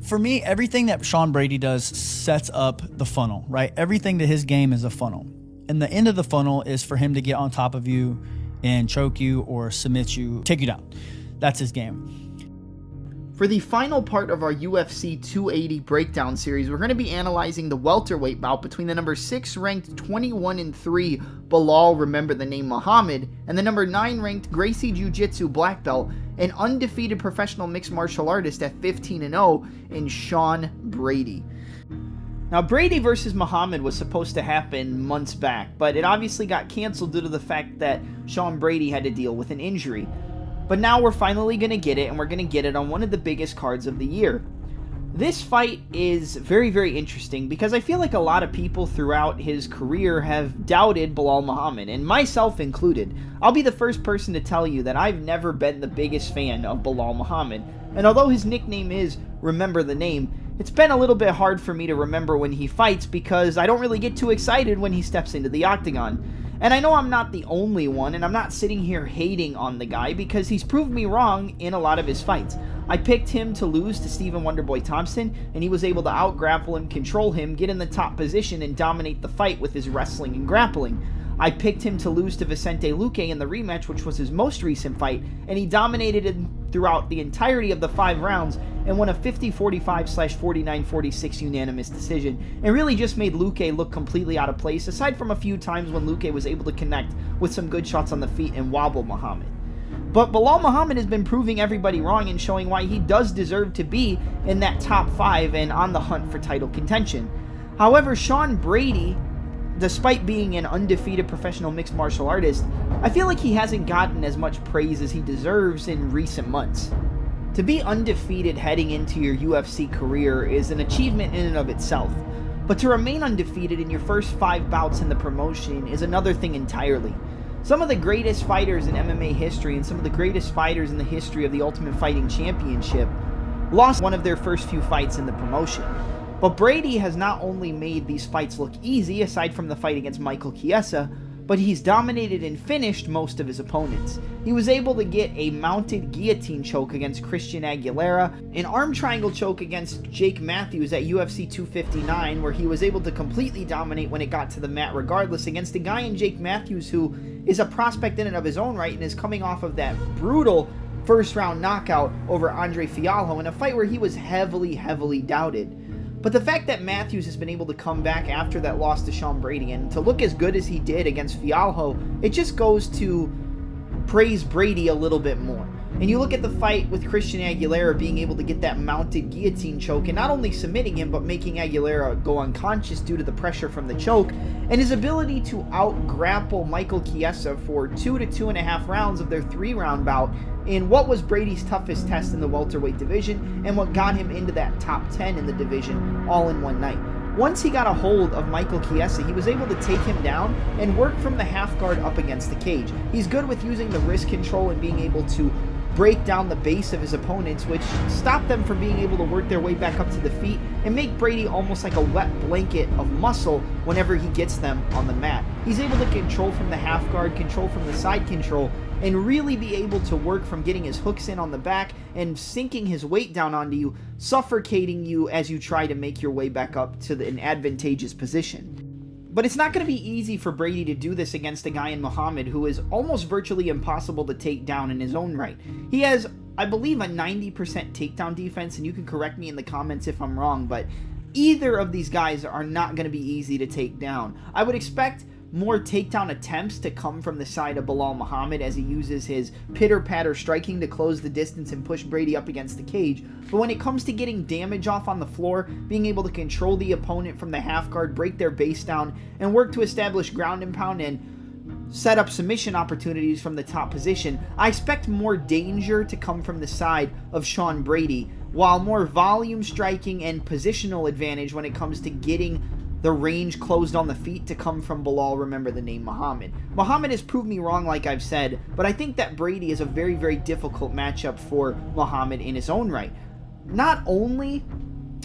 For me, everything that Sean Brady does sets up the funnel, right? Everything to his game is a funnel. And the end of the funnel is for him to get on top of you and choke you or submit you, take you down. That's his game. For the final part of our UFC 280 breakdown series, we're going to be analyzing the welterweight bout between the number 6 ranked 21-3 Belal, remember the name Muhammad, and the number 9 ranked Gracie Jiu-Jitsu black belt, an undefeated professional mixed martial artist at 15-0 in Sean Brady. Now, Brady versus Muhammad was supposed to happen months back, but it obviously got canceled due to the fact that Sean Brady had to deal with an injury. But now we're finally going to get it, and we're going to get it on one of the biggest cards of the year. This fight is very, very interesting because I feel like a lot of people throughout his career have doubted Belal Muhammad, and myself included. I'll be the first person to tell you that I've never been the biggest fan of Belal Muhammad, and although his nickname is Remember the Name, it's been a little bit hard for me to remember when he fights because I don't really get too excited when he steps into the octagon. And I know I'm not the only one, and I'm not sitting here hating on the guy because he's proved me wrong in a lot of his fights. I picked him to lose to Stephen Wonderboy Thompson, and he was able to out-grapple him, control him, get in the top position, and dominate the fight with his wrestling and grappling. I picked him to lose to Vicente Luque in the rematch, which was his most recent fight, and he dominated him throughout the entirety of the 5 rounds and won a 50-45/49-46 unanimous decision, and really just made Luque look completely out of place, aside from a few times when Luque was able to connect with some good shots on the feet and wobble Muhammad. But Belal Muhammad has been proving everybody wrong and showing why he does deserve to be in that top 5 and on the hunt for title contention. However, Sean Brady, despite being an undefeated professional mixed martial artist, I feel like he hasn't gotten as much praise as he deserves in recent months. To be undefeated heading into your UFC career is an achievement in and of itself, but to remain undefeated in your first 5 bouts in the promotion is another thing entirely. Some of the greatest fighters in MMA history and some of the greatest fighters in the history of the Ultimate Fighting Championship lost one of their first few fights in the promotion. But Brady has not only made these fights look easy, aside from the fight against Michael Chiesa, but he's dominated and finished most of his opponents. He was able to get a mounted guillotine choke against Christian Aguilera, an arm triangle choke against Jake Matthews at UFC 259, where he was able to completely dominate when it got to the mat regardless, against a guy in Jake Matthews who is a prospect in and of his own right and is coming off of that brutal first round knockout over Andre Fialho in a fight where he was heavily doubted. But the fact that Matthews has been able to come back after that loss to Sean Brady and to look as good as he did against Fialho, it just goes to praise Brady a little bit more. And you look at the fight with Christian Aguilera being able to get that mounted guillotine choke and not only submitting him, but making Aguilera go unconscious due to the pressure from the choke, and his ability to out-grapple Michael Chiesa for 2 to 2.5 rounds of their 3-round bout in what was Brady's toughest test in the welterweight division and what got him into that top 10 in the division all in one night. Once he got a hold of Michael Chiesa, he was able to take him down and work from the half guard up against the cage. He's good with using the wrist control and being able to break down the base of his opponents, which stop them from being able to work their way back up to the feet and make Brady almost like a wet blanket of muscle whenever he gets them on the mat. He's able to control from the half guard, control from the side control, and really be able to work from getting his hooks in on the back and sinking his weight down onto you, suffocating you as you try to make your way back up to an advantageous position. But it's not going to be easy for Brady to do this against a guy in Muhammad who is almost virtually impossible to take down in his own right. He has, I believe, a 90% takedown defense, and you can correct me in the comments if I'm wrong, but either of these guys are not going to be easy to take down. I would expect more takedown attempts to come from the side of Belal Muhammad as he uses his pitter-patter striking to close the distance and push Brady up against the cage. But when it comes to getting damage off on the floor, being able to control the opponent from the half guard, break their base down, and work to establish ground and pound and set up submission opportunities from the top position, I expect more danger to come from the side of Sean Brady, while more volume striking and positional advantage when it comes to getting the range closed on the feet to come from Belal, remember the name Muhammad. Muhammad has proved me wrong, like I've said, but I think that Brady is a very difficult matchup for Muhammad in his own right. Not only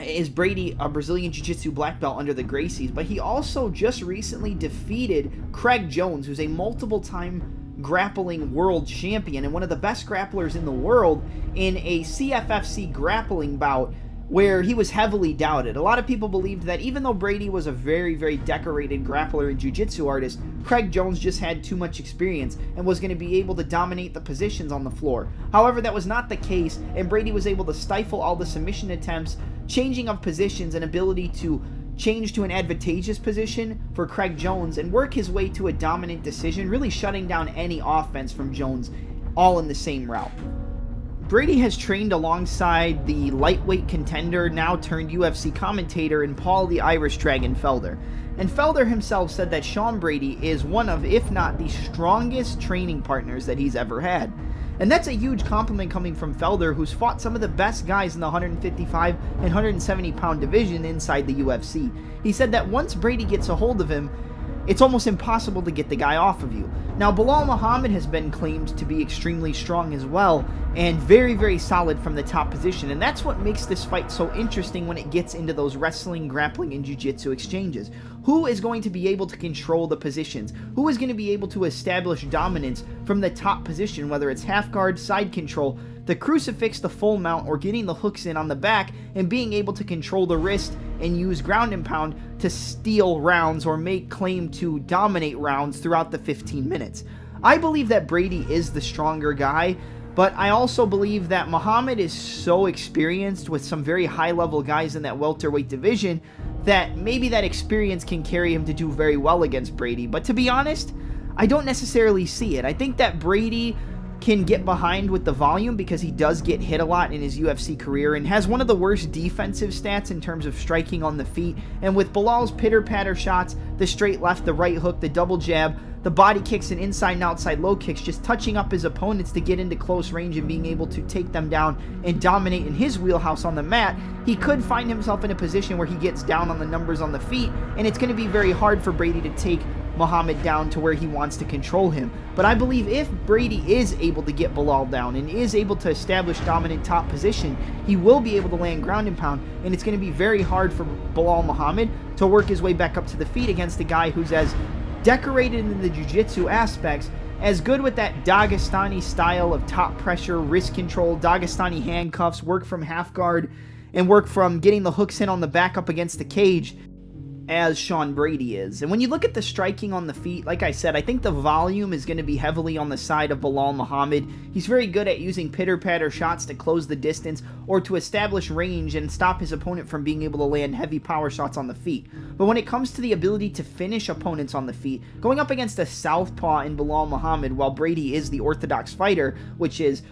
is Brady a Brazilian Jiu-Jitsu black belt under the Gracies, but he also just recently defeated Craig Jones, who's a multiple-time grappling world champion and one of the best grapplers in the world, in a CFFC grappling bout where he was heavily doubted. A lot of people believed that even though Brady was a very, very decorated grappler and jiu-jitsu artist, Craig Jones just had too much experience and was going to be able to dominate the positions on the floor. However, that was not the case, and Brady was able to stifle all the submission attempts, changing of positions, and ability to change to an advantageous position for Craig Jones and work his way to a dominant decision, really shutting down any offense from Jones, all in the same route. Brady has trained alongside the lightweight contender, now turned UFC commentator, in Paul the Irish Dragon Felder. And Felder himself said that Sean Brady is one of, if not the strongest training partners that he's ever had. And that's a huge compliment coming from Felder, who's fought some of the best guys in the 155 and 170 pound division inside the UFC. He said that once Brady gets a hold of him, it's almost impossible to get the guy off of you. Now, Belal Muhammad has been claimed to be extremely strong as well, and very, very solid from the top position. And that's what makes this fight so interesting when it gets into those wrestling, grappling, and jiu-jitsu exchanges. Who is going to be able to control the positions? Who is going to be able to establish dominance from the top position, whether it's half guard, side control, the crucifix, the full mount, or getting the hooks in on the back and being able to control the wrist and use ground and pound to steal rounds or make claim to dominate rounds throughout the 15 minutes. I believe that Brady is the stronger guy, but I also believe that Muhammad is so experienced with some very high-level guys in that welterweight division that maybe that experience can carry him to do very well against Brady. But to be honest, I don't necessarily see it. I think that Brady can get behind with the volume because he does get hit a lot in his UFC career and has one of the worst defensive stats in terms of striking on the feet. And with Belal's pitter-patter shots, the straight left, the right hook, the double jab, the body kicks and inside and outside low kicks, just touching up his opponents to get into close range and being able to take them down and dominate in his wheelhouse on the mat, he could find himself in a position where he gets down on the numbers on the feet, and it's going to be very hard for Brady to take Muhammad down to where he wants to control him. But I believe if Brady is able to get Belal down and is able to establish dominant top position, he will be able to land ground and pound, and it's going to be very hard for Belal Muhammad to work his way back up to the feet against a guy who's as decorated in the jiu-jitsu aspects, as good with that Dagestani style of top pressure, wrist control, Dagestani handcuffs, work from half guard, and work from getting the hooks in on the back up against the cage as Sean Brady is. And when you look at the striking on the feet, like I said, I think the volume is going to be heavily on the side of Belal Muhammad. He's very good at using pitter-patter shots to close the distance or to establish range and stop his opponent from being able to land heavy power shots on the feet. But when it comes to the ability to finish opponents on the feet, going up against a southpaw in Belal Muhammad, while Brady is the orthodox fighter, which is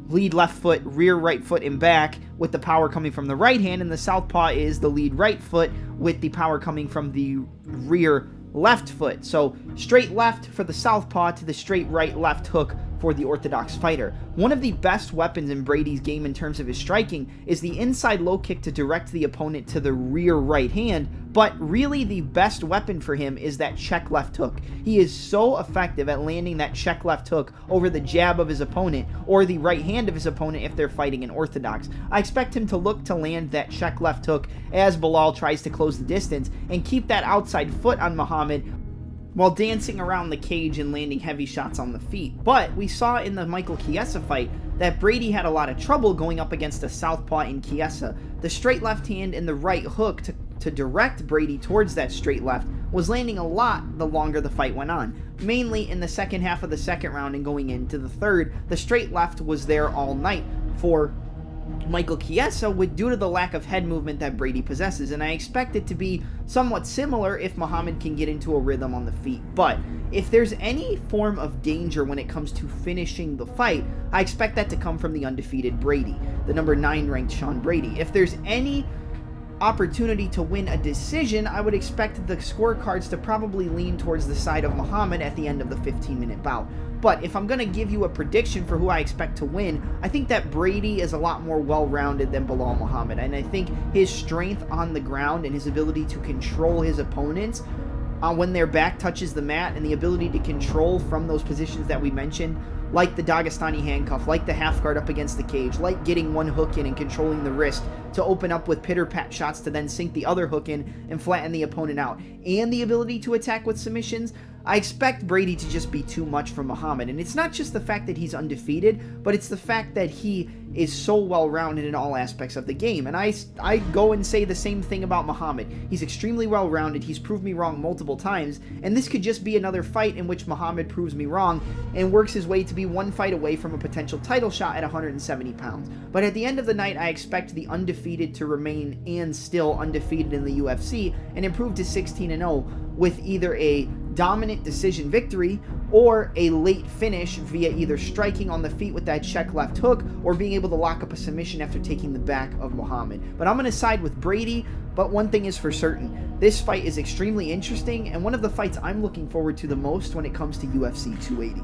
lead left foot, rear right foot, and back, with the power coming from the right hand, and the southpaw is the lead right foot with the power coming from the rear left foot. So straight left for the southpaw to the straight right left hook for the orthodox fighter. One of the best weapons in Brady's game in terms of his striking is the inside low kick to direct the opponent to the rear right hand, but really the best weapon for him is that check left hook. He is so effective at landing that check left hook over the jab of his opponent or the right hand of his opponent if they're fighting in orthodox. I expect him to look to land that check left hook as Belal tries to close the distance and keep that outside foot on Muhammad while dancing around the cage and landing heavy shots on the feet. But we saw in the Michael Chiesa fight that Brady had a lot of trouble going up against a southpaw in Chiesa. The straight left hand and the right hook to direct Brady towards that straight left was landing a lot the longer the fight went on. Mainly in the second half of the second round and going into the third, the straight left was there all night for Michael Chiesa due to the lack of head movement that Brady possesses, and I expect it to be somewhat similar if Muhammad can get into a rhythm on the feet. But if there's any form of danger when it comes to finishing the fight, I expect that to come from the undefeated Brady, the number 9 ranked Sean Brady. If there's any opportunity to win a decision, I would expect the scorecards to probably lean towards the side of Muhammad at the end of the 15-minute bout. But if I'm going to give you a prediction for who I expect to win, I think that Brady is a lot more well-rounded than Belal Muhammad. And I think his strength on the ground and his ability to control his opponents when their back touches the mat and the ability to control from those positions that we mentioned, like the Dagestani handcuff, like the half guard up against the cage, like getting one hook in and controlling the wrist to open up with pitter-pat shots to then sink the other hook in and flatten the opponent out, and the ability to attack with submissions, I expect Brady to just be too much for Muhammad. And it's not just the fact that he's undefeated, but it's the fact that he is so well-rounded in all aspects of the game. And I go and say the same thing about Muhammad. He's extremely well-rounded. He's proved me wrong multiple times. And this could just be another fight in which Muhammad proves me wrong and works his way to be one fight away from a potential title shot at 170 pounds. But at the end of the night, I expect the undefeated to remain and still undefeated in the UFC and improve to 16-0 with either a dominant decision victory or a late finish via either striking on the feet with that check left hook or being able to lock up a submission after taking the back of Muhammad. But I'm going to side with Brady, but one thing is for certain. This fight is extremely interesting and one of the fights I'm looking forward to the most when it comes to UFC 280.